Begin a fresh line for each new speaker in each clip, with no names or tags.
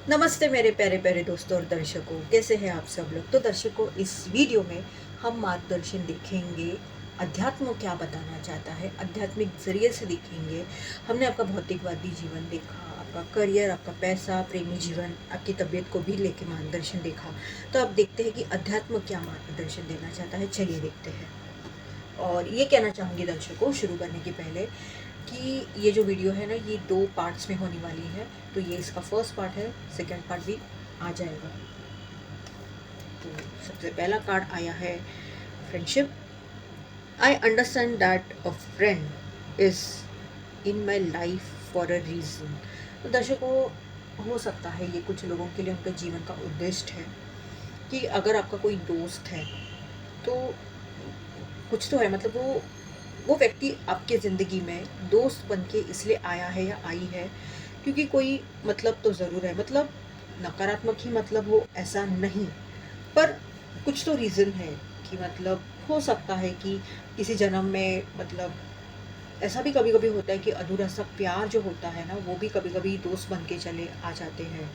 नमस्ते मेरे प्यारे प्यारे दोस्तों और दर्शकों, कैसे हैं आप सब लोग। तो दर्शकों, इस वीडियो में हम मार्गदर्शन देखेंगे। अध्यात्म क्या बताना चाहता है, आध्यात्मिक जरिए से देखेंगे। हमने आपका भौतिकवादी जीवन देखा, आपका करियर, आपका पैसा, प्रेमी जीवन, आपकी तबीयत को भी लेके मार्गदर्शन देखा। तो अब देखते हैं कि अध्यात्म क्या मार्गदर्शन देना चाहता है। चलिए देखते हैं। और ये कहना चाहूँगी दर्शकों, शुरू करने के पहले, कि ये जो वीडियो है ना, ये 2 पार्ट्स में होने वाली है। तो ये इसका फर्स्ट पार्ट है, सेकंड पार्ट भी आ जाएगा। तो सबसे पहला कार्ड आया है friendship. I understand that a friend is in my life for a reason. तो दर्शकों, हो सकता है ये कुछ लोगों के लिए उनका जीवन का उद्देश्य है कि अगर आपका कोई दोस्त है तो कुछ तो है, मतलब वो व्यक्ति आपके ज़िंदगी में दोस्त बन के इसलिए आया है या आई है क्योंकि कोई मतलब तो ज़रूर है। मतलब नकारात्मक ही मतलब हो ऐसा नहीं, पर कुछ तो रीज़न है कि मतलब हो सकता है कि किसी जन्म में, मतलब ऐसा भी कभी कभी होता है कि अधूरा सा प्यार जो होता है ना, वो भी कभी कभी दोस्त बन के चले आ जाते हैं।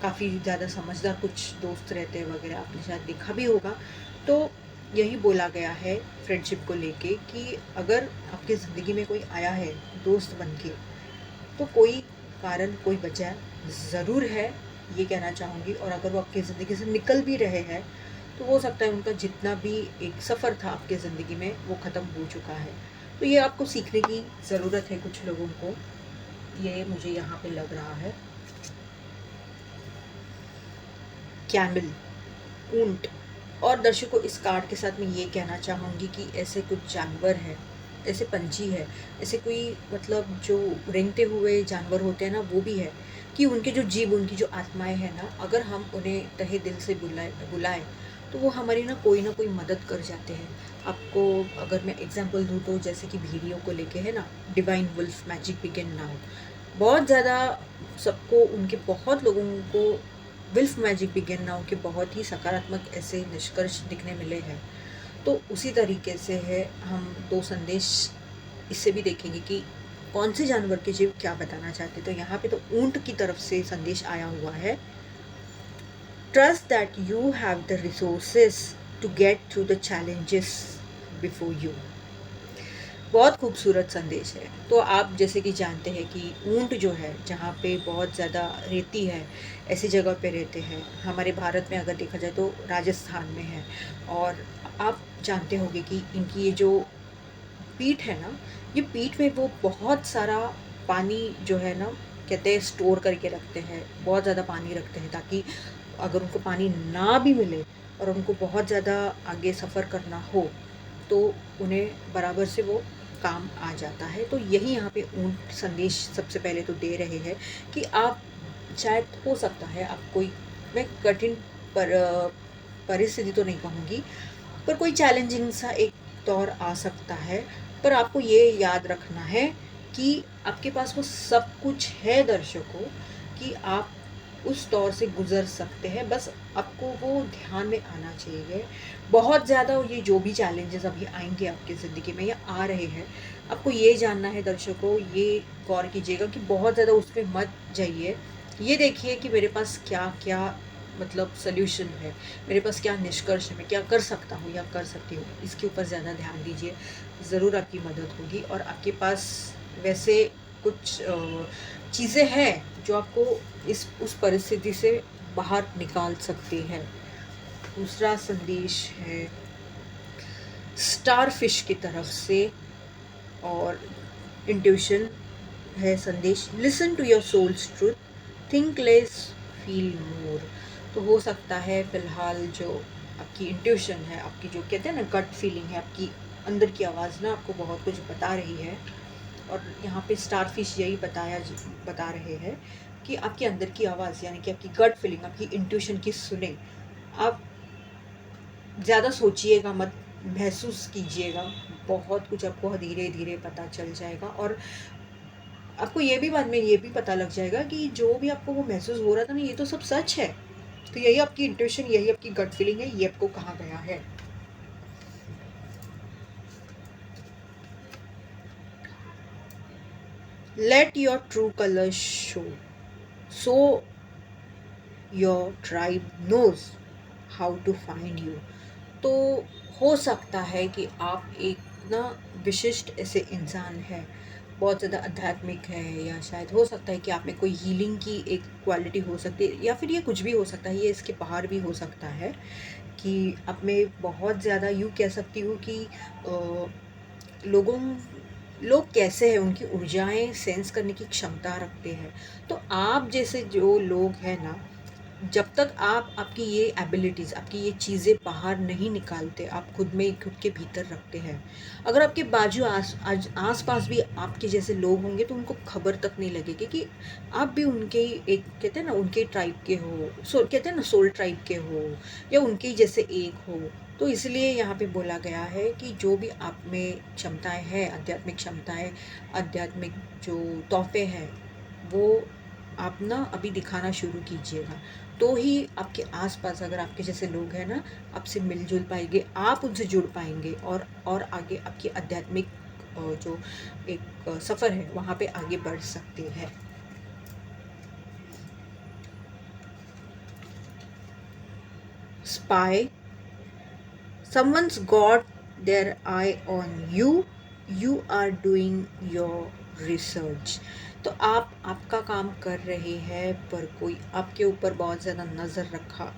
काफ़ी ज़्यादा समझदार कुछ दोस्त रहते हैं वगैरह, आपने शायद देखा भी होगा। तो यही बोला गया है फ्रेंडशिप को लेके कि अगर आपकी ज़िंदगी में कोई आया है दोस्त बन के, तो कोई कारण, कोई वजह ज़रूर है, ये कहना चाहूँगी। और अगर वो आपकी ज़िंदगी से निकल भी रहे हैं तो हो सकता है उनका जितना भी एक सफ़र था आपके ज़िंदगी में वो ख़त्म हो चुका है। तो ये आपको सीखने की ज़रूरत है कुछ लोगों को, ये मुझे यहाँ पे लग रहा है। कैमल, ऊंट। और दर्शकों, इस कार्ड के साथ मैं ये कहना चाहूँगी कि ऐसे कुछ जानवर हैं, ऐसे पंछी है, ऐसे कोई मतलब जो रेंगते हुए जानवर होते हैं ना, वो भी है कि उनके जो जीव, उनकी जो आत्माएं हैं ना, अगर हम उन्हें तहे दिल से बुलाएं तो वो हमारी ना कोई मदद कर जाते हैं। आपको अगर मैं एग्जांपल दूँ तो जैसे कि भेड़ियों को लेके है ना, divine wolf magic begin now. बहुत ज़्यादा सबको, उनके बहुत लोगों को विल्फ मैजिक बिगिन नाउ के बहुत ही सकारात्मक ऐसे निष्कर्ष दिखने मिले हैं। तो उसी तरीके से है, हम 2 संदेश इससे भी देखेंगे कि कौन से जानवर के जीव क्या बताना चाहते हैं। तो यहाँ पे तो ऊंट की तरफ से संदेश आया हुआ है। Trust that you have the resources to get through the challenges before you. बहुत खूबसूरत संदेश है। तो आप जैसे कि जानते हैं कि ऊंट जो है, जहाँ पे बहुत ज़्यादा रेती है, ऐसी जगह पे रहते हैं। हमारे भारत में अगर देखा जाए तो राजस्थान में है। और आप जानते होंगे कि इनकी ये जो पीठ है ना, ये पीठ में वो बहुत सारा पानी जो है ना, कहते हैं स्टोर करके रखते हैं। बहुत ज़्यादा पानी रखते हैं ताकि अगर उनको पानी ना भी मिले और उनको बहुत ज़्यादा आगे सफ़र करना हो तो उन्हें बराबर से वो काम आ जाता है। तो यही यहाँ पे ऊंट संदेश सबसे पहले तो दे रहे हैं कि आप, शायद हो सकता है आप कोई, मैं कठिन पर परिस्थिति तो नहीं कहूँगी, पर कोई चैलेंजिंग सा एक दौर आ सकता है। पर आपको ये याद रखना है कि आपके पास वो सब कुछ है दर्शकों, कि आप उस दौर से गुज़र सकते हैं। बस आपको वो ध्यान में आना चाहिए। बहुत ज़्यादा ये जो भी चैलेंजेस अभी आएँगे आपकी ज़िंदगी में या आ रहे हैं, आपको ये जानना है दर्शकों, ये गौर कीजिएगा कि बहुत ज़्यादा उस पे मत जाइए। ये देखिए कि मेरे पास क्या-क्या मतलब सॉल्यूशन है, मेरे पास क्या निष्कर्ष है, मैं क्या कर सकता हूँ या कर सकती हूँ, इसके ऊपर ज़्यादा ध्यान दीजिए। ज़रूर आपकी मदद होगी और आपके पास वैसे कुछ चीज़ें हैं जो आपको इस उस परिस्थिति से बाहर निकाल सकती है। दूसरा संदेश है स्टारफिश की तरफ से, और इंट्यूशन है संदेश, listen to your soul's truth, think less, feel more. तो हो सकता है फ़िलहाल जो आपकी इंट्यूशन है, आपकी जो कहते हैं ना गट फीलिंग है, आपकी अंदर की आवाज़ ना आपको बहुत कुछ बता रही है। और यहाँ पे स्टारफिश यही बता रहे हैं कि आपके अंदर की आवाज़, यानी कि आपकी गट फीलिंग, आपकी इंट्यूशन की सुने। आप ज़्यादा सोचिएगा मत, महसूस कीजिएगा। बहुत कुछ आपको धीरे-धीरे पता चल जाएगा और आपको ये भी बाद में ये भी पता लग जाएगा कि जो भी आपको वो महसूस हो रहा था ना, ये तो सब सच है। तो यही आपकी इंट्यूशन, यही आपकी गट फीलिंग है, ये आपको कहा गया है। Let your true colours show. So your tribe knows how to find you. तो हो सकता है कि आप एक ना विशिष्ट ऐसे इंसान है, बहुत ज़्यादा आध्यात्मिक है, या शायद हो सकता है कि आप में कोई हीलिंग की एक क्वालिटी हो सकती है, या फिर ये कुछ भी हो सकता है, ये इसके बाहर भी हो सकता है कि आप में बहुत ज़्यादा यूँ कह सकती हूँ कि लोगों लोग कैसे हैं, उनकी ऊर्जाएँ सेंस करने की क्षमता रखते हैं। तो आप जैसे जो लोग हैं ना, जब तक आप आपकी ये एबिलिटीज़, आपकी ये चीज़ें बाहर नहीं निकालते, आप खुद में खुद के भीतर रखते हैं, अगर आपके बाजू आस पास भी आपके जैसे लोग होंगे तो उनको खबर तक नहीं लगेगी कि आप भी उनके ही एक, कहते हैं ना, उनके ट्राइब के हो, कहते हैं ना सोल ट्राइब के हो, या उनके ही जैसे एक हो। तो इसलिए यहाँ पे बोला गया है कि जो भी आप में क्षमताएं हैं, आध्यात्मिक क्षमताएं, आध्यात्मिक जो तोहफे हैं, वो आप ना अभी दिखाना शुरू कीजिएगा। तो ही आपके आस-पास अगर आपके जैसे लोग हैं ना, आपसे मिल-जुल पाएँगे, आप उनसे जुड़ पाएँगे, और आगे आपकी आध्यात्मिक जो एक सफ़र है, वहाँ पे आगे बढ़ सकते हैं। Spy, someone's got their eye on you, you are doing your research। तो आप आपका काम कर रहे हैं, पर कोई आपके ऊपर बहुत ज़्यादा नज़र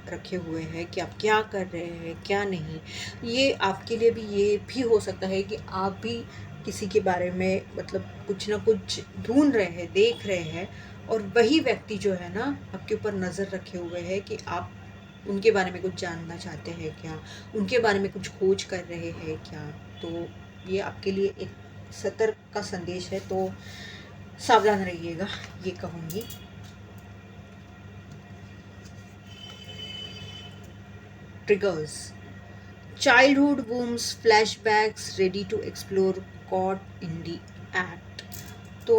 रखे हुए हैं कि आप क्या कर रहे हैं, क्या नहीं। ये आपके लिए भी ये भी हो सकता है कि आप भी किसी के बारे में मतलब कुछ ना कुछ ढूंढ रहे हैं, देख रहे हैं, और वही व्यक्ति जो है ना आपके ऊपर नज़र रखे हुए है कि आप उनके बारे में कुछ जानना चाहते हैं क्या, उनके बारे में कुछ खोज कर रहे हैं क्या। तो ये आपके लिए एक सतर्क का संदेश है, तो सावधान रहिएगा, ये कहूँगी। Triggers, childhood wounds, flashbacks ready to explore, caught in the act. तो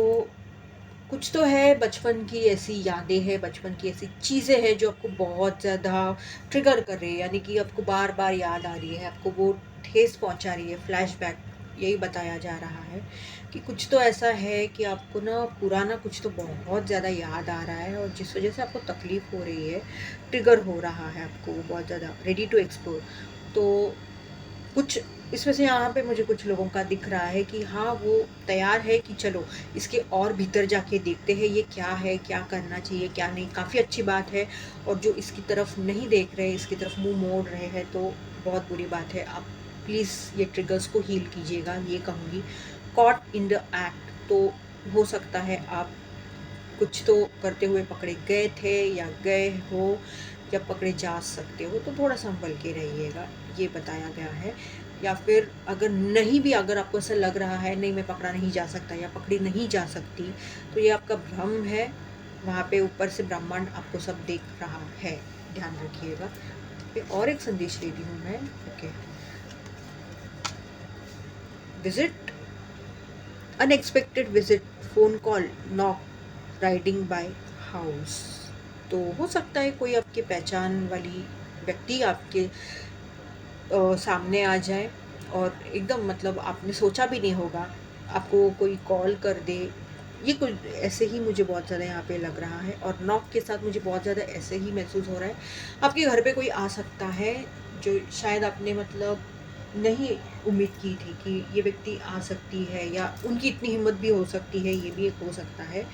कुछ तो है, बचपन की ऐसी यादें हैं, बचपन की ऐसी चीज़ें हैं जो आपको बहुत ज़्यादा ट्रिगर कर रही है, यानी कि आपको बार बार याद आ रही है, आपको वो ठेस पहुंचा रही है। फ्लैशबैक यही बताया जा रहा है कि कुछ तो ऐसा है कि आपको ना पुराना कुछ तो बहुत ज़्यादा याद आ रहा है, और जिस वजह से आपको तकलीफ़ हो रही है, ट्रिगर हो रहा है आपको वो बहुत ज़्यादा, रेडी टू एक्सप्लोर। तो कुछ इसमें से यहाँ पे मुझे कुछ लोगों का दिख रहा है कि हाँ, वो तैयार है कि चलो इसके और भीतर जाके देखते हैं, ये क्या है, क्या करना चाहिए, क्या नहीं। काफ़ी अच्छी बात है। और जो इसकी तरफ नहीं देख रहे, इसकी तरफ मुंह मोड़ रहे हैं, तो बहुत बुरी बात है। आप प्लीज़ ये ट्रिगर्स को हील कीजिएगा, ये कहूँगी। कॉट इन द एक्ट, तो हो सकता है आप कुछ तो करते हुए पकड़े गए थे, या गए हो, या पकड़े जा सकते हो, तो थोड़ा संभल के रहिएगा, ये बताया गया है। या फिर अगर नहीं भी, अगर आपको ऐसा लग रहा है नहीं मैं पकड़ा नहीं जा सकता या पकड़ी नहीं जा सकती, तो ये आपका भ्रम है। वहाँ पे ऊपर से ब्रह्मांड आपको सब देख रहा है, ध्यान रखिएगा। फिर और एक संदेश ले रही हूँ मैं। Okay, visit, unexpected visit, phone call, knock, riding by house. तो हो सकता है कोई आपकी पहचान वाली व्यक्ति आपके सामने आ जाए, और एकदम मतलब आपने सोचा भी नहीं होगा, आपको कोई कॉल कर दे। ये कुछ ऐसे ही मुझे बहुत ज़्यादा यहाँ पे लग रहा है, और नॉक के साथ मुझे बहुत ज़्यादा ऐसे ही महसूस हो रहा है। आपके घर पे कोई आ सकता है, जो शायद आपने मतलब नहीं उम्मीद की थी कि ये व्यक्ति आ सकती है, या उनकी इतनी हिम्मत भी हो सकती है, ये भी एक हो सकता है।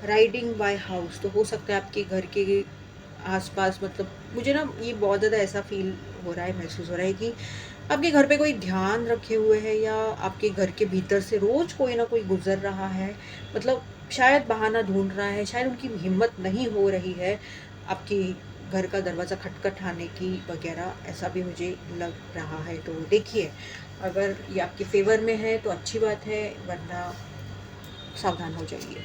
राइडिंग बाय हाउस, तो हो सकता है आपके घर के आस-पास, मतलब मुझे ना ये बहुत ज़्यादा ऐसा फ़ील हो रहा है, महसूस हो रहा है कि आपके घर पे कोई ध्यान रखे हुए है, या आपके घर के भीतर से रोज़ कोई ना कोई गुज़र रहा है। मतलब शायद बहाना ढूँढ रहा है, शायद उनकी हिम्मत नहीं हो रही है आपके घर का दरवाज़ा खटखटाने की वग़ैरह, ऐसा भी मुझे लग रहा है। तो देखिए, अगर ये आपके फ़ेवर में है तो अच्छी बात है, वरना सावधान हो जाइए।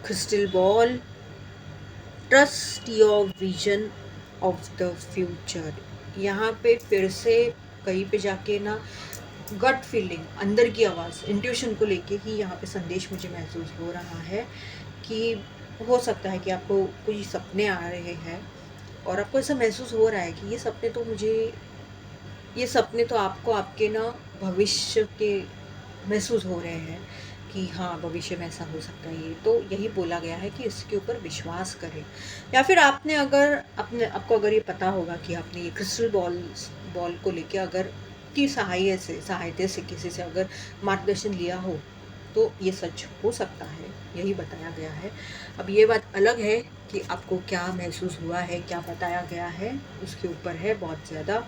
Crystal ball, trust your vision of the future. यहाँ पे फिर से कहीं पे जाके ना गट फीलिंग, अंदर की आवाज़, इंट्यूशन को लेके ही यहाँ पे संदेश मुझे महसूस हो रहा है कि हो सकता है कि आपको कोई सपने आ रहे हैं, और आपको ऐसा महसूस हो रहा है कि ये सपने तो आपको आपके ना भविष्य के महसूस हो रहे हैं कि हाँ भविष्य में ऐसा हो सकता है ये, तो यही बोला गया है कि इसके ऊपर विश्वास करें। या फिर आपने अगर आपको अगर ये पता होगा कि आपने ये क्रिस्टल बॉल को लेके अगर की सहायता से किसी से अगर मार्गदर्शन लिया हो तो ये सच हो सकता है, यही बताया गया है। अब ये बात अलग है कि आपको क्या महसूस हुआ है, क्या बताया गया है, उसके ऊपर है बहुत ज़्यादा।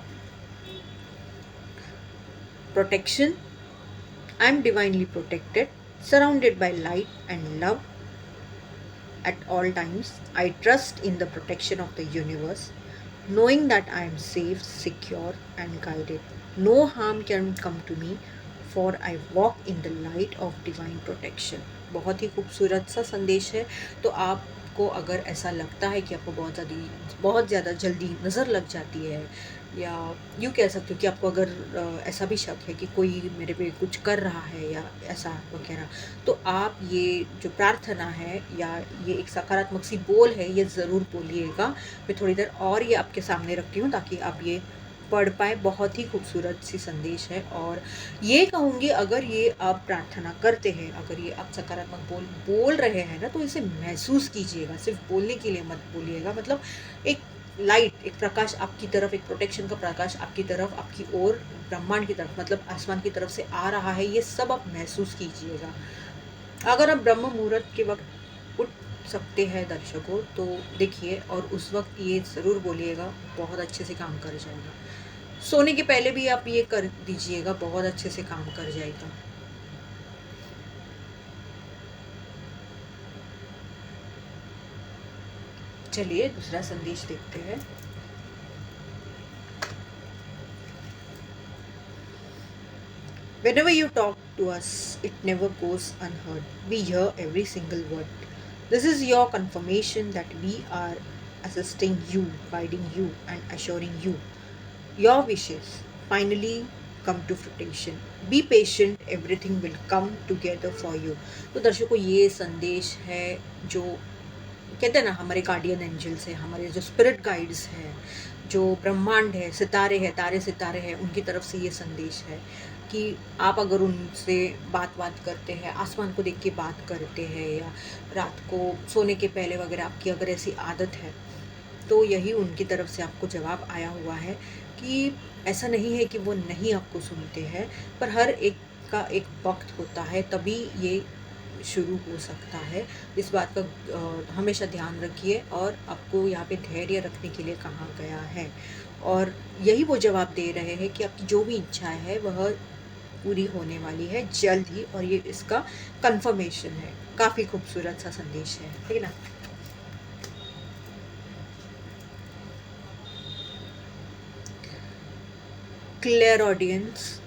Protection, I am divinely protected, surrounded by light and love at all times. I trust in the protection of the universe, knowing that I am safe, secure, and guided. No harm can come to me, for I walk in the light of divine protection. बहुत ही खूबसूरत सा संदेश है। तो आपको अगर ऐसा लगता है कि आपको बहुत ज़्यादा जल्दी नज़र लग जाती है, या यूँ कह सकते हो कि आपको अगर ऐसा भी शक है कि कोई मेरे पे कुछ कर रहा है या ऐसा वगैरह, तो आप ये जो प्रार्थना है या ये एक सकारात्मक सी बोल है, ये ज़रूर बोलिएगा। मैं थोड़ी देर और ये आपके सामने रखती हूँ ताकि आप ये पढ़ पाए। बहुत ही खूबसूरत सी संदेश है, और ये कहूँगी अगर ये आप प्रार्थना करते हैं, अगर ये आप सकारात्मक बोल रहे हैं ना, तो इसे महसूस कीजिएगा, सिर्फ बोलने के लिए मत बोलिएगा। मतलब एक लाइट, एक प्रकाश आपकी तरफ, एक प्रोटेक्शन का प्रकाश आपकी तरफ, आपकी ओर, ब्रह्मांड की तरफ, मतलब आसमान की तरफ से आ रहा है, ये सब आप महसूस कीजिएगा। अगर आप ब्रह्म मुहूर्त के वक्त उठ सकते हैं दर्शकों, तो देखिए, और उस वक्त ये ज़रूर बोलिएगा, बहुत अच्छे से काम कर जाएगा। सोने के पहले भी आप ये कर दीजिएगा, बहुत अच्छे से काम कर जाएगा। चलिए दूसरा संदेश देखते हैं। Whenever you talk to us, it never goes unheard. We hear every single word. This is your confirmation that we are assisting you, guiding you, and assuring you your wishes finally come to fruition. Be patient, everything will come together for you. तो दर्शकों, ये संदेश है जो कहते हैं ना, हमारे गार्डियन एंजल्स हैं, हमारे जो स्पिरिट गाइड्स हैं, जो ब्रह्मांड है, सितारे हैं, तारे सितारे हैं, उनकी तरफ से ये संदेश है कि आप अगर उनसे बात करते हैं, आसमान को देख के बात करते हैं, या रात को सोने के पहले वगैरह आपकी अगर ऐसी आदत है, तो यही उनकी तरफ से आपको जवाब आया हुआ है कि ऐसा नहीं है कि वो नहीं आपको सुनते हैं, पर हर एक का एक वक्त होता है, तभी ये शुरू हो सकता है। इस बात का हमेशा ध्यान रखिए, और आपको यहाँ पे धैर्य रखने के लिए कहा गया है, और यही वो जवाब दे रहे हैं कि आपकी जो भी इच्छाएं है वह पूरी होने वाली है जल्द ही, और ये इसका कंफर्मेशन है। काफ़ी खूबसूरत सा संदेश है ना। Clear audience,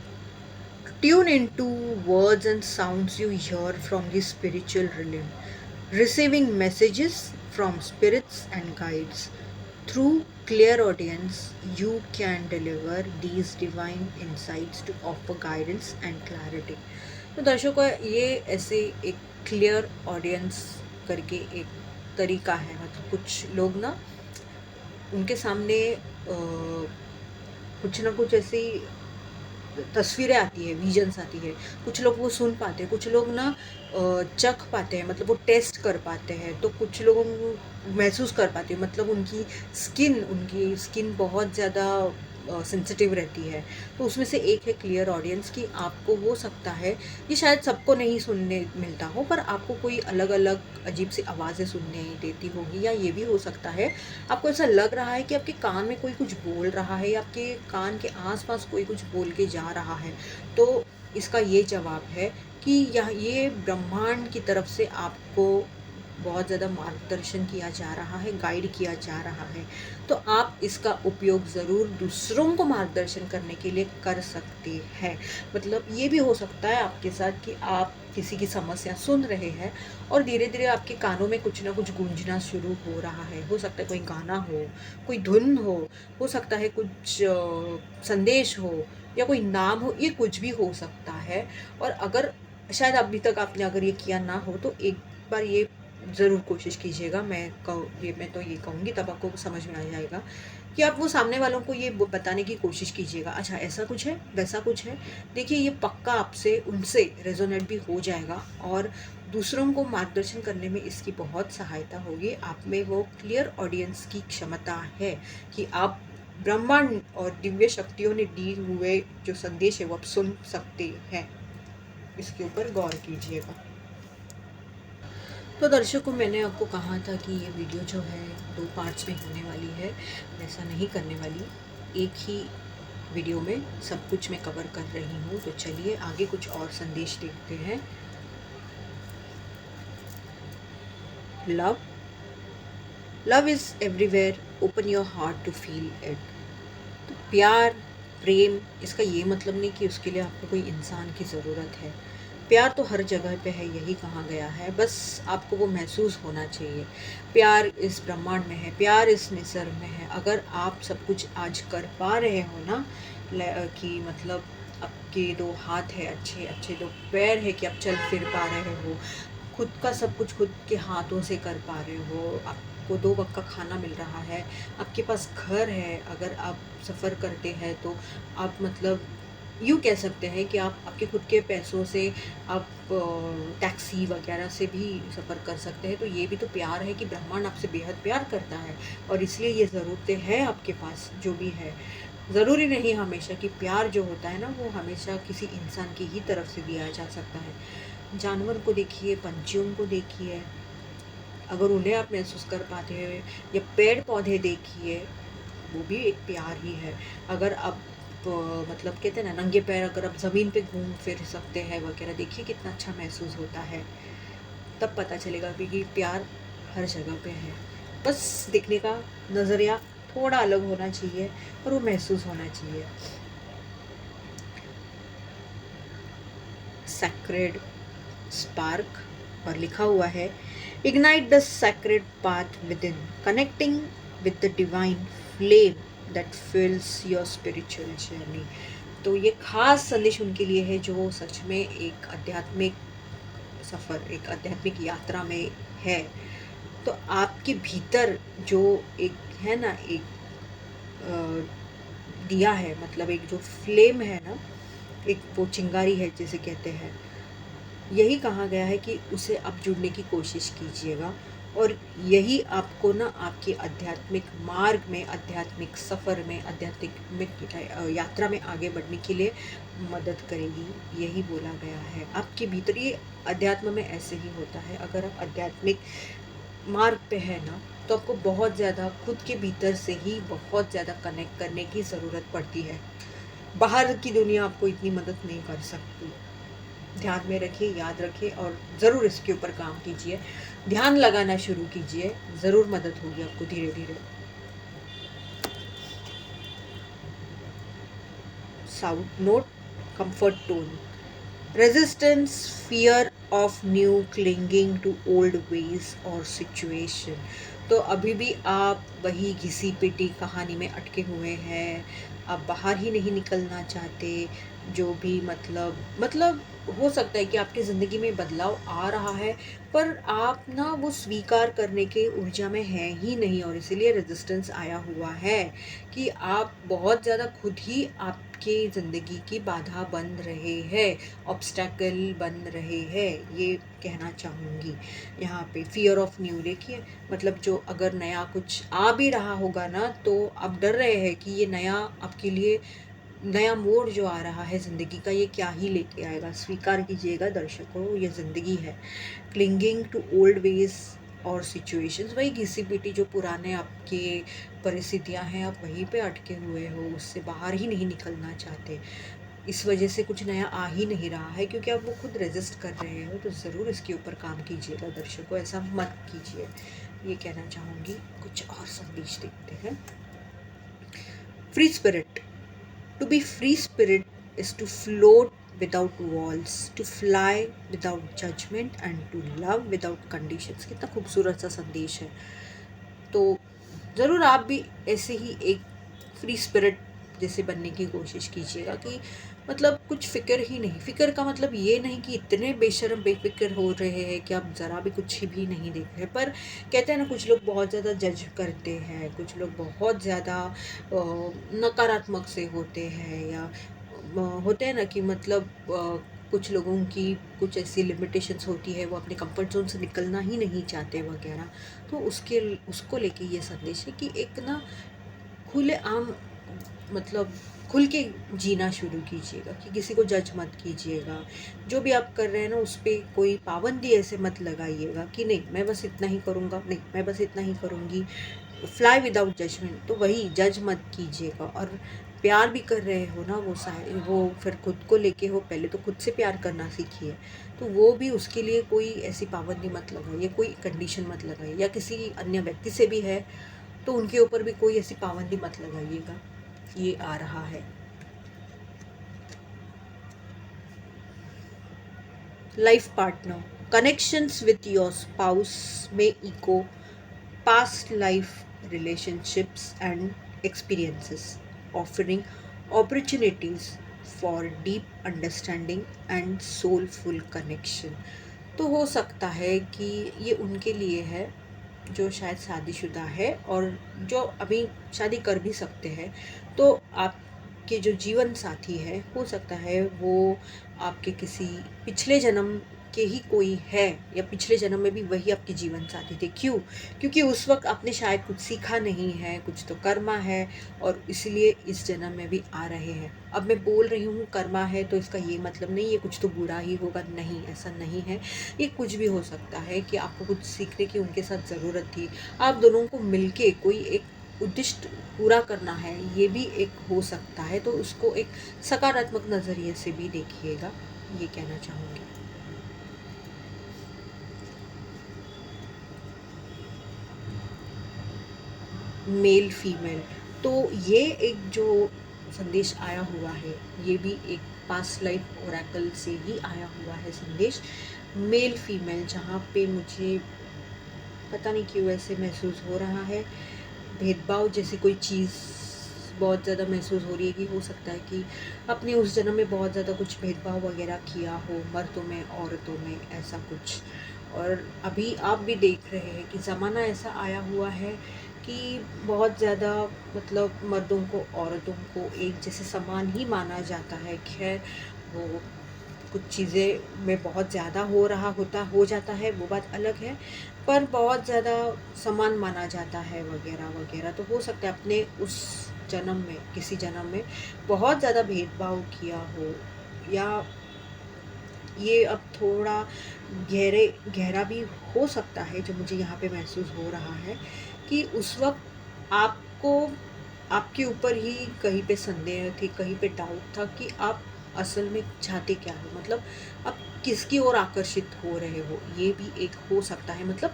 tune into words and sounds you hear from the spiritual realm, receiving messages from spirits and guides. Through clear audience, you can deliver these divine insights to offer guidance and clarity. तो दर्शकों, ये ऐसे एक clear audience करके एक तरीका है। मतलब कुछ लोग ना, उनके सामने कुछ ना कुछ ऐसी तस्वीरें आती है, विजन्स आती है। कुछ लोग वो सुन पाते हैं, कुछ लोग ना चख पाते हैं, मतलब वो टेस्ट कर पाते हैं, तो कुछ लोग महसूस कर पाते हैं, मतलब उनकी स्किन बहुत ज़्यादा सेंसिटिव रहती है। तो उसमें से एक है क्लियर ऑडियंस, कि आपको हो सकता है ये शायद सबको नहीं सुनने मिलता हो, पर आपको कोई अलग अलग अजीब सी आवाज़ें सुनने देती होगी, या ये भी हो सकता है आपको ऐसा लग रहा है कि आपके कान में कोई कुछ बोल रहा है, या आपके कान के आसपास कोई कुछ बोल के जा रहा है। तो इसका ये जवाब है कि ये ब्रह्मांड की तरफ से आपको बहुत ज़्यादा मार्गदर्शन किया जा रहा है, गाइड किया जा रहा है। तो आप इसका उपयोग ज़रूर दूसरों को मार्गदर्शन करने के लिए कर सकते हैं। मतलब ये भी हो सकता है आपके साथ कि आप किसी की समस्या सुन रहे हैं, और धीरे धीरे आपके कानों में कुछ ना कुछ गूंजना शुरू हो रहा है। हो सकता है कोई गाना हो, कोई धुन हो सकता है कुछ संदेश हो, या कोई नाम हो, ये कुछ भी हो सकता है। और अगर शायद अभी तक आपने अगर ये किया ना हो, तो एक बार ये ज़रूर कोशिश कीजिएगा। मैं तो ये कहूँगी, तब आपको समझ में आ जाएगा कि आप वो सामने वालों को ये बताने की कोशिश कीजिएगा, अच्छा ऐसा कुछ है, वैसा कुछ है। देखिए ये पक्का आपसे उनसे रेज़ोनेट भी हो जाएगा और दूसरों को मार्गदर्शन करने में इसकी बहुत सहायता होगी। आप में वो क्लियर ऑडियंस की क्षमता है कि आप ब्रह्मांड और दिव्य शक्तियों ने दिए हुए जो संदेश है वो आप सुन सकते हैं। इसके ऊपर गौर कीजिएगा। तो दर्शकों, मैंने आपको कहा था कि ये वीडियो जो है 2 पार्ट्स में होने वाली है। मैं ऐसा नहीं करने वाली, एक ही वीडियो में सब कुछ मैं कवर कर रही हूँ। तो चलिए आगे कुछ और संदेश देखते हैं। Love is everywhere, open your heart to feel it. तो प्यार, प्रेम, इसका ये मतलब नहीं कि उसके लिए आपको कोई इंसान की ज़रूरत है। प्यार तो हर जगह पे है, यही कहा गया है, बस आपको वो महसूस होना चाहिए। प्यार इस ब्रह्मांड में है, प्यार इस निसर्ग में है। अगर आप सब कुछ आज कर पा रहे हो ना, कि मतलब आपके 2 हाथ है अच्छे अच्छे, 2 पैर है कि आप चल फिर पा रहे हो, खुद का सब कुछ खुद के हाथों से कर पा रहे हो, आपको 2 वक़्त का खाना मिल रहा है, आपके पास घर है, अगर आप सफ़र करते हैं तो आप मतलब यूँ कह सकते हैं कि आप आपके खुद के पैसों से आप टैक्सी वगैरह से भी सफ़र कर सकते हैं। तो ये भी तो प्यार है कि ब्रह्मांड आपसे बेहद प्यार करता है और इसलिए ये ज़रूरतें हैं आपके पास जो भी है। ज़रूरी नहीं हमेशा कि प्यार जो होता है ना वो हमेशा किसी इंसान की ही तरफ से दिया जा सकता है। जानवर को देखिए, पंछियों को देखिए, अगर उन्हें आप महसूस कर पाते हैं, या पेड़-पौधे देखिए, वो भी एक प्यार ही है। अगर आप मतलब कहते हैं ना, नंगे पैर अगर आप ज़मीन पे घूम फिर सकते हैं वगैरह, देखिए कितना अच्छा महसूस होता है। तब पता चलेगा कि प्यार हर जगह पे है। बस देखने का नज़रिया थोड़ा अलग होना चाहिए और वो महसूस होना चाहिए। सैक्रेड स्पार्क, और लिखा हुआ है, ignite the sacred path within, connecting with the divine flame that fills your spiritual journey. तो ये खास संदेश उनके लिए है जो सच में एक आध्यात्मिक सफ़र, एक आध्यात्मिक यात्रा में है। तो आपके भीतर जो एक है ना, एक दिया है, मतलब एक जो फ्लेम है ना, एक वो चिंगारी है जिसे कहते हैं, यही कहा गया है कि उसे आप जुड़ने की कोशिश कीजिएगा और यही आपको ना आपके आध्यात्मिक मार्ग में, आध्यात्मिक सफ़र में, आध्यात्मिक यात्रा में आगे बढ़ने के लिए मदद करेगी। यही बोला गया है। आपके भीतर ये अध्यात्म में ऐसे ही होता है। अगर आप आध्यात्मिक मार्ग पे है ना, तो आपको बहुत ज़्यादा खुद के भीतर से ही बहुत ज़्यादा कनेक्ट करने की ज़रूरत पड़ती है। बाहर की दुनिया आपको इतनी मदद नहीं कर सकती। ध्यान में रखिए, याद रखिए और ज़रूर इसके ऊपर काम कीजिए। ध्यान लगाना शुरू कीजिए, ज़रूर मदद होगी आपको धीरे-धीरे। South note, comfort tone, resistance, fear of new, clinging to old ways और सिचुएशन। तो अभी भी आप वही घिसी-पिटी कहानी में अटके हुए हैं, आप बाहर ही नहीं निकलना चाहते। जो भी मतलब हो सकता है कि आपकी ज़िंदगी में बदलाव आ रहा है, पर आप ना वो स्वीकार करने के ऊर्जा में हैं ही नहीं, और इसीलिए रेजिस्टेंस आया हुआ है कि आप बहुत ज़्यादा खुद ही आपके ज़िंदगी की बाधा बन रहे हैं, ऑब्स्टैकल बन रहे हैं, ये कहना चाहूँगी। यहाँ पे फ़ियर ऑफ न्यू देखिए, मतलब जो अगर नया कुछ आ भी रहा होगा ना, तो आप डर रहे हैं कि ये नया आपके लिए, नया मोड़ जो आ रहा है ज़िंदगी का, ये क्या ही लेके आएगा। स्वीकार कीजिएगा दर्शकों, ये ज़िंदगी है। क्लिंगिंग टू ओल्ड वेज़ और सिचुएशंस, वही घिसी-पिटी जो पुराने आपके परिस्थितियाँ हैं, आप वहीं पे अटके हुए हो, उससे बाहर ही नहीं निकलना चाहते। इस वजह से कुछ नया आ ही नहीं रहा है क्योंकि आप वो खुद रेज़िस्ट कर रहे हो। तो ज़रूर इसके ऊपर काम कीजिएगा दर्शकों, ऐसा मत कीजिए, ये कहना चाहूँगी। कुछ और संदेश देखते हैं। Free spirit, to be free spirit is to float without walls, to fly without judgment and to love without conditions। कितना खूबसूरत सा संदेश है। तो ज़रूर आप भी ऐसे ही एक फ्री स्पिरिट जैसे बनने की कोशिश कीजिएगा कि मतलब कुछ फ़िक्र ही नहीं। फ़िक्र का मतलब ये नहीं कि इतने बेशर्म बेफ़िक्र हो रहे हैं कि आप ज़रा भी कुछ भी नहीं देख रहे। पर कहते हैं ना, कुछ लोग बहुत ज़्यादा जज करते हैं, कुछ लोग बहुत ज़्यादा नकारात्मक से होते हैं, या होते हैं ना कि मतलब कुछ लोगों की कुछ ऐसी लिमिटेशंस होती है, वो अपने कंफर्ट ज़ोन से निकलना ही नहीं चाहते वग़ैरह। तो उसको लेके ये संदेश है कि एक ना खुलेआम, मतलब खुल के जीना शुरू कीजिएगा, कि किसी को जज मत कीजिएगा। जो भी आप कर रहे हैं ना, उस पे कोई पाबंदी ऐसे मत लगाइएगा कि नहीं मैं बस इतना ही करूँगा, नहीं मैं बस इतना ही करूँगी। फ्लाई विदाउट जजमेंट, तो वही जज मत कीजिएगा। और प्यार भी कर रहे हो ना, वो फिर खुद को लेके हो, पहले तो खुद से प्यार करना सीखिए। तो वो भी, उसके लिए कोई ऐसी पाबंदी मत लगाइए, कोई कंडीशन मत लगाइए, या किसी अन्य व्यक्ति से भी है तो उनके ऊपर भी कोई ऐसी पाबंदी मत लगाइएगा। ये आ रहा है। Life partner, connections with your spouse में eco past life relationships and experiences, offering opportunities for deep understanding and soulful connection। तो हो सकता है कि ये उनके लिए है जो शायद शादीशुदा है, और जो अभी शादी कर भी सकते हैं। तो आपके जो जीवन साथी है, हो सकता है वो आपके किसी पिछले जन्म के ही कोई है, या पिछले जन्म में भी वही आपके जीवन साथी थे। क्यों? क्योंकि उस वक़्त आपने शायद कुछ सीखा नहीं है, कुछ तो कर्मा है, और इसलिए इस जन्म में भी आ रहे हैं। अब मैं बोल रही हूँ कर्मा है, तो इसका ये मतलब नहीं है कुछ तो बुरा ही होगा, नहीं, ऐसा नहीं है। ये कुछ भी हो सकता है कि आपको कुछ सीखने की उनके साथ ज़रूरत थी। आप दोनों को मिलके कोई एक उद्दिष्ट पूरा करना है, ये भी एक हो सकता है। तो उसको एक सकारात्मक नज़रिए से भी देखिएगा, ये कहना चाहूँगी। मेल फीमेल, तो ये एक जो संदेश आया हुआ है, ये भी एक पास्ट लाइफ ओरेकल से ही आया हुआ है संदेश। मेल फीमेल, जहाँ पे मुझे पता नहीं क्यों ऐसे महसूस हो रहा है, भेदभाव जैसी कोई चीज़ बहुत ज़्यादा महसूस हो रही है, कि हो सकता है कि आपने उस जन्म में बहुत ज़्यादा कुछ भेदभाव वगैरह किया हो, मर्दों में औरतों में, ऐसा कुछ। और अभी आप भी देख रहे हैं कि ज़माना ऐसा आया हुआ है कि बहुत ज़्यादा, मतलब मर्दों को औरतों को एक जैसे समान ही माना जाता है। खैर, वो कुछ चीज़ें में बहुत ज़्यादा हो जाता है, वो बात अलग है। पर बहुत ज़्यादा समान माना जाता है वगैरह वगैरह। तो हो सकता है अपने उस जन्म में, किसी जन्म में बहुत ज़्यादा भेदभाव किया हो, या ये अब थोड़ा गहरा भी हो सकता है, जो मुझे यहाँ पे महसूस हो रहा है, कि उस वक़्त आपको, आपके ऊपर ही कहीं पे संदेह थी, कहीं पे डाउट था कि आप असल में चाहते क्या हो? मतलब आप किसकी ओर आकर्षित हो रहे हो? ये भी एक हो सकता है। मतलब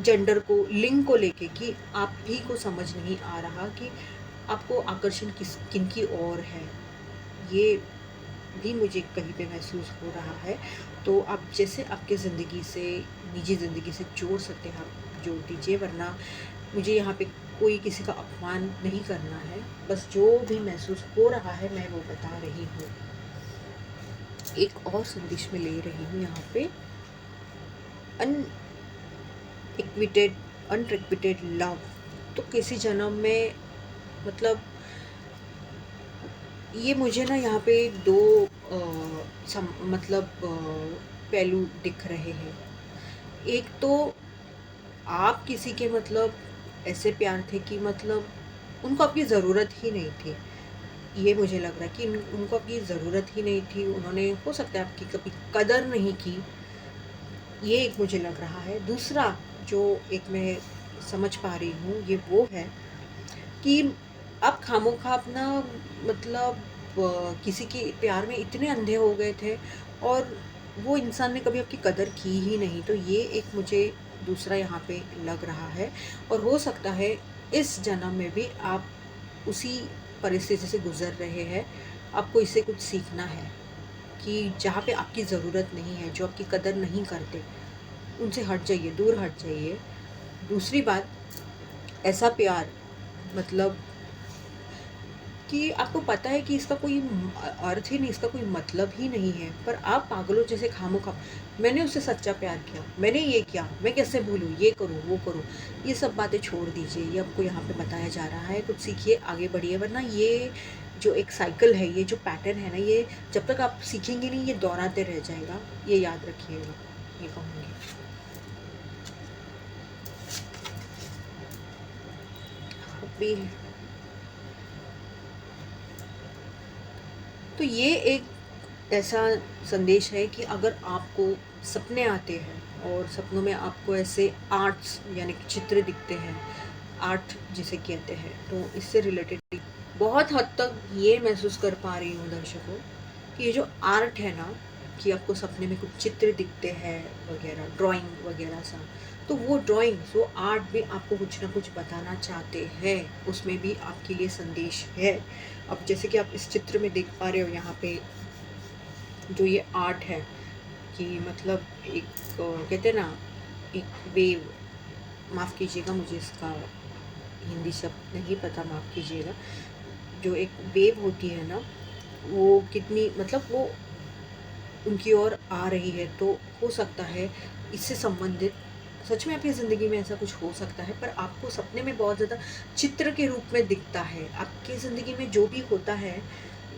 जेंडर को, लिंग को लेके, कि आप ही को समझ नहीं आ रहा कि आपको आकर्षण किनकी ओर है। ये भी मुझे कहीं पे महसूस हो रहा है। तो आप जैसे आपके ज़िंदगी से, निजी ज़िंदगी से जोड़ सकते हैं, आप जोड़ दीजिए। वरना मुझे यहाँ पे कोई किसी का अपमान नहीं करना है, बस जो भी महसूस हो रहा है मैं वो बता रही हूँ। एक और संदेश में ले रही हूँ यहाँ पे, अनइक्विटेड अनरिक्विटेड लव। तो किसी जन्म में, मतलब ये मुझे ना यहाँ पे दो मतलब पहलू दिख रहे हैं। एक तो आप किसी के, मतलब ऐसे प्यार थे कि मतलब उनको आपकी ज़रूरत ही नहीं थी। ये मुझे लग रहा है कि उनको आपकी ज़रूरत ही नहीं थी। उन्होंने, हो सकता है, आपकी कभी कदर नहीं की। ये एक मुझे लग रहा है। दूसरा जो एक मैं समझ पा रही हूँ, ये वो है कि आप खामोखा अपना, मतलब किसी के प्यार में इतने अंधे हो गए थे, और वो इंसान ने कभी आपकी कदर की ही नहीं। तो ये एक मुझे दूसरा यहाँ पे लग रहा है। और हो सकता है इस जन्म में भी आप उसी परिस्थिति से गुजर रहे हैं। आपको इससे कुछ सीखना है कि जहाँ पे आपकी ज़रूरत नहीं है, जो आपकी कदर नहीं करते, उनसे हट जाइए, दूर हट जाइए। दूसरी बात, ऐसा प्यार, मतलब कि आपको पता है कि इसका कोई अर्थ ही नहीं, इसका कोई मतलब ही नहीं है, पर आप पागलों जैसे खामोखा मैंने उससे सच्चा प्यार किया, मैंने ये किया, मैं कैसे भूलूँ, ये करूँ, वो करूँ। ये सब बातें छोड़ दीजिए, ये आपको यहाँ पे बताया जा रहा है, कुछ सीखिए, आगे बढ़िए, वरना ये जो एक साइकिल है, ये जो पैटर्न है ना, ये जब तक आप सीखेंगे नहीं, ये दोहराते रह जाएगा, ये याद रखिएगा, ये कहूँगी। अभी तो ये एक ऐसा संदेश है कि अगर आपको सपने आते हैं और सपनों में आपको ऐसे आर्ट्स यानी कि चित्र दिखते हैं, आर्ट जिसे कहते हैं, तो इससे रिलेटेड बहुत हद तक ये महसूस कर पा रही हूँ दर्शकों कि ये जो आर्ट है ना, कि आपको सपने में कुछ चित्र दिखते हैं वगैरह, ड्राइंग वगैरह सा, तो वो ड्राइंग्स, वो आर्ट भी आपको कुछ ना कुछ बताना चाहते हैं, उसमें भी आपके लिए संदेश है। अब जैसे कि आप इस चित्र में देख पा रहे हो, यहाँ पे जो ये आर्ट है कि मतलब एक कहते हैं ना, एक वेव, माफ़ कीजिएगा मुझे इसका हिंदी शब्द नहीं पता, माफ़ कीजिएगा, जो एक वेव होती है ना, वो कितनी मतलब वो उनकी ओर आ रही है, तो हो सकता है इससे संबंधित सच में आपकी ज़िंदगी में ऐसा कुछ हो सकता है, पर आपको सपने में बहुत ज़्यादा चित्र के रूप में दिखता है। आपकी ज़िंदगी में जो भी होता है,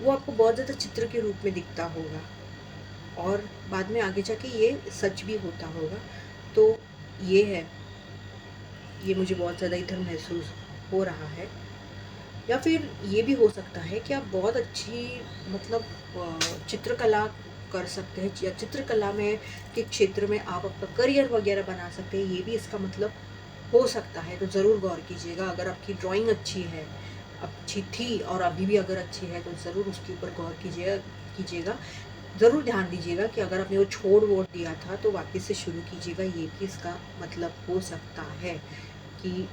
वो आपको बहुत ज़्यादा चित्र के रूप में दिखता होगा और बाद में आगे जाके ये सच भी होता होगा। तो ये है, ये मुझे बहुत ज़्यादा इधर महसूस हो रहा है। या फिर ये भी हो सकता है कि आप बहुत अच्छी मतलब चित्रकला कर सकते हैं, या चित्रकला में के क्षेत्र में आप अपना करियर वगैरह बना सकते हैं, ये भी इसका मतलब हो सकता है। तो ज़रूर गौर कीजिएगा, अगर आपकी ड्राइंग अच्छी थी और अभी भी अगर अच्छी है, तो ज़रूर उसके ऊपर गौर कीजिएगा। ज़रूर ध्यान दीजिएगा कि अगर आपने वो छोड़ वोड़ दिया था, तो वापस से शुरू कीजिएगा, ये भी इसका मतलब हो सकता है। कि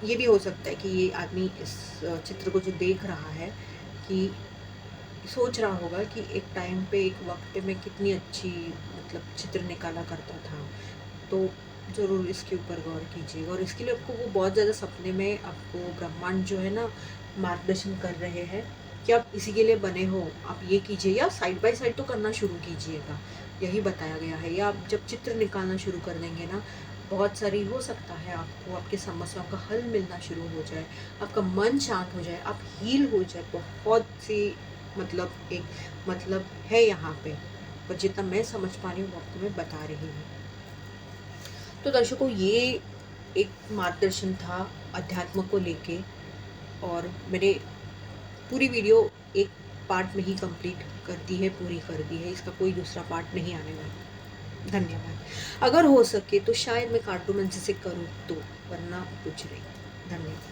ये भी हो सकता है कि ये आदमी इस चित्र को जो देख रहा है, कि सोच रहा होगा कि एक टाइम पे, एक वक्त पे मैं कितनी अच्छी मतलब चित्र निकाला करता था। तो ज़रूर इसके ऊपर गौर कीजिएगा, और इसके लिए आपको वो बहुत ज़्यादा सपने में आपको ब्रह्मांड जो है ना, मार्गदर्शन कर रहे हैं कि आप इसी के लिए बने हो, आप ये कीजिए, या साइड बाय साइड तो करना शुरू कीजिएगा, यही बताया गया है। या आप जब चित्र निकालना शुरू कर देंगे ना, बहुत सारी हो सकता है आपको आपकी समस्याओं का हल मिलना शुरू हो जाए, आपका मन शांत हो जाए, आप हील हो जाए। बहुत सी मतलब एक मतलब है यहाँ पे, पर जितना मैं समझ पा रही हूँ वो आपको मैं बता रही हूँ। तो दर्शकों, ये एक मार्गदर्शन था अध्यात्म को लेके, और मैंने पूरी वीडियो एक पार्ट में ही कंप्लीट कर दी है, पूरी कर दी है, इसका कोई दूसरा पार्ट नहीं आने वाला। धन्यवाद। अगर हो सके तो शायद मैं कार्टून से करूँ तो, वरना कुछ नहीं। धन्यवाद।